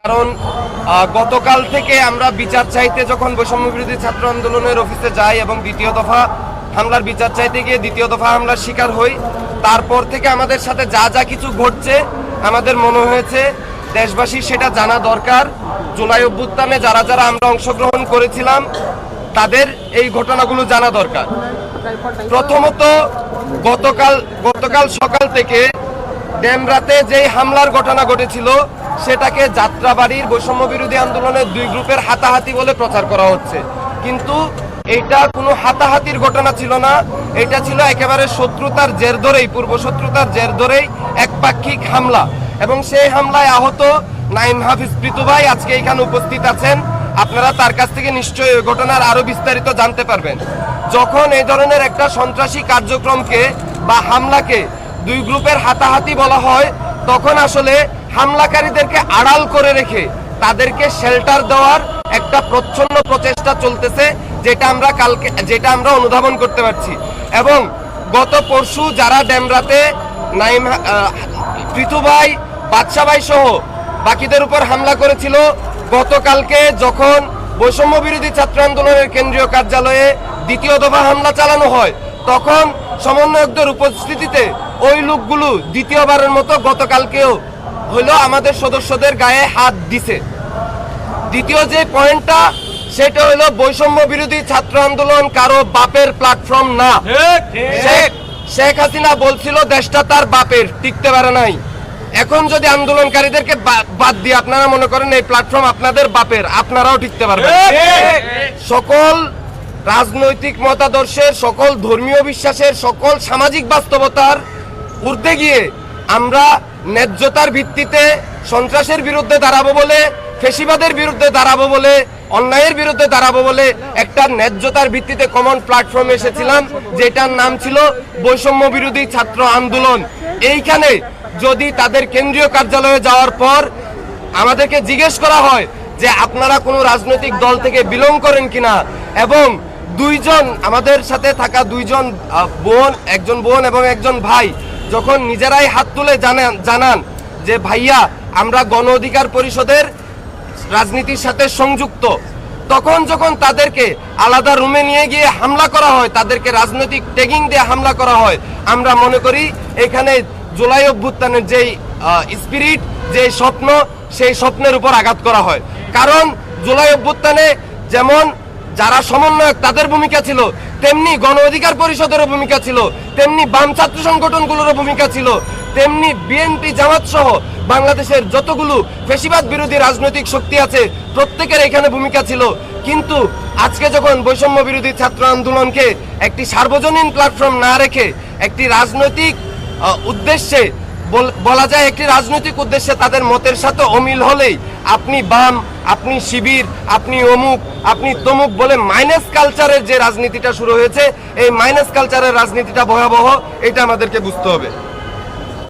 কারণ গতকাল থেকে আমরা বিচার চাইতে যখন বৈষম্য বিরোধী ছাত্র আন্দোলনের অফিসে যাই এবং দ্বিতীয় দফা হামলার বিচার চাইতে গিয়ে দ্বিতীয় দফা হামলার শিকার হই, তারপর থেকে আমাদের সাথে যা যা কিছু ঘটছে আমাদের মনে হয়েছে দেশবাসীর সেটা জানা দরকার। জুলাই অভ্যুত্থানে যারা যারা আমরা অংশগ্রহণ করেছিলাম তাদের এই ঘটনাগুলো জানা দরকার। প্রথমত গতকাল সকাল থেকে ডেমরাতে যেই হামলার ঘটনা ঘটেছিল সেটাকে যাত্রাবাড়ির বৈষম্য বিরোধী আন্দোলনের দুই গ্রুপের হাতাহাতি বলে প্রচার করা হচ্ছে, কিন্তু এটা কোনো হাতাহাতির ঘটনা ছিল না। এটা ছিল একেবারে শত্রুতার জের ধরেই, পূর্ব শত্রুতার জের ধরেই একপাক্ষিক হামলা। এবং সেই হামলায় আহত নাইম হাফিজ প্রীতু ভাই আজকে এখানে উপস্থিত আছেন। আপনারা তার কাছ থেকে নিশ্চয়ই ওই ঘটনার আরো বিস্তারিত জানতে পারবেন। যখন এই ধরনের একটা সন্ত্রাসী কার্যক্রমকে বা হামলাকে দুই গ্রুপের হাতাহাতি বলা হয়, তখন আসলে হামলাকারীদেরকে আড়াল করে রেখে তাদেরকে শেল্টার দেওয়ার একটা প্রচ্ছন্ন প্রচেষ্টা চলতেছে, যেটা আমরা অনুধাবন করতে পারছি। এবং গত পরশু যারা ডেমরাতে নাইম প্রীতু ভাই, বাদশা ভাই সহ বাকিদের উপর হামলা করেছিল, গতকালকে যখন বৈষম্য বিরোধী ছাত্র আন্দোলনের কেন্দ্রীয় কার্যালয়ে দ্বিতীয় দফা হামলা চালানো হয়, তখন সমন্বয়কদের উপস্থিতিতে ওই লোকগুলো দ্বিতীয়বারের মতো গতকালকেও হলো আমাদের সদস্যদের গায়ে হাত দিছে। দ্বিতীয় যে পয়েন্টটা সেটা হলো বৈষম্য বিরোধী ছাত্র আন্দোলন কারো বাপের প্ল্যাটফর্ম না। শেখ হাসিনা বলছিল দেশটা তার বাপের, টিকতে পারে নাই। এখন যদি আন্দোলনকারীদেরকে বাদ দিয়ে আপনারা মনে করেন এই প্ল্যাটফর্ম আপনাদের বাপের, আপনারাও টিকতে পারবেন। সকল রাজনৈতিক মতাদর্শের, সকল ধর্মীয় বিশ্বাসের, সকল সামাজিক বাস্তবতার ঊর্ধ্বে গিয়ে আমরা ন্যায্যতার ভিত্তিতে সন্ত্রাসের বিরুদ্ধে দাঁড়াবো বলে, ফেসিবাদের বিরুদ্ধে দাঁড়াবো বলে, অন্যায়ের বিরুদ্ধে দাঁড়াবো বলে একটা ন্যায্যতার ভিত্তিতে কমন প্ল্যাটফর্মে এসেছিলাম, যেটার নাম ছিল বৈষম্য বিরোধী ছাত্র আন্দোলন। এইখানে যদি তাদের কেন্দ্রীয় কার্যালয়ে যাওয়ার পর আমাদেরকে জিজ্ঞেস করা হয় যে আপনারা কোনো রাজনৈতিক দল থেকে বিলং করেন কিনা, এবং দুইজন আমাদের সাথে থাকা দুইজন বোন, একজন বোন এবং একজন ভাই যখন নিজেরাই হাত তুলে জানান যে ভাইয়া আমরা গণ অধিকার পরিষদের রাজনীতির সাথে সংযুক্ত, তখন যখন তাদেরকে আলাদা রুমে নিয়ে গিয়ে হামলা করা হয়, তাদেরকে রাজনৈতিক ট্যাগিং দিয়ে হামলা করা হয়, আমরা মনে করি এখানে জুলাই অভ্যুত্থানের যেই স্পিরিট, যে স্বপ্ন, সেই স্বপ্নের উপর আঘাত করা হয়। কারণ জুলাই অভ্যুত্থানে যেমন যারা সমন্বয়ক তাদের ভূমিকা ছিল, তেমনি গণ অধিকার পরিষদেরও ভূমিকা ছিল, তেমনি বাম ছাত্র সংগঠনগুলোরও ভূমিকা ছিল, তেমনি বিএনপি, জামাত সহ বাংলাদেশের যতগুলো ফ্যাসিবাদ বিরোধী রাজনৈতিক শক্তি আছে প্রত্যেকের এখানে ভূমিকা ছিল। কিন্তু আজকে যখন বৈষম্য বিরোধী ছাত্র আন্দোলনকে একটি সার্বজনীন প্ল্যাটফর্ম না রেখে একটি রাজনৈতিক উদ্দেশ্যে, বলা যায় একটি রাজনৈতিক উদ্দেশ্যে তাদের মতের সাথে অমিল হলেই আপনি বাম, আপনি শিবির, আপনি অমুক, আপনি তমুক বলে মাইনাস কালচারের যে রাজনীতিটা শুরু হয়েছে, এই মাইনাস কালচারের রাজনীতিটা ভয়াবহ, এটা আমাদেরকে বুঝতে হবে।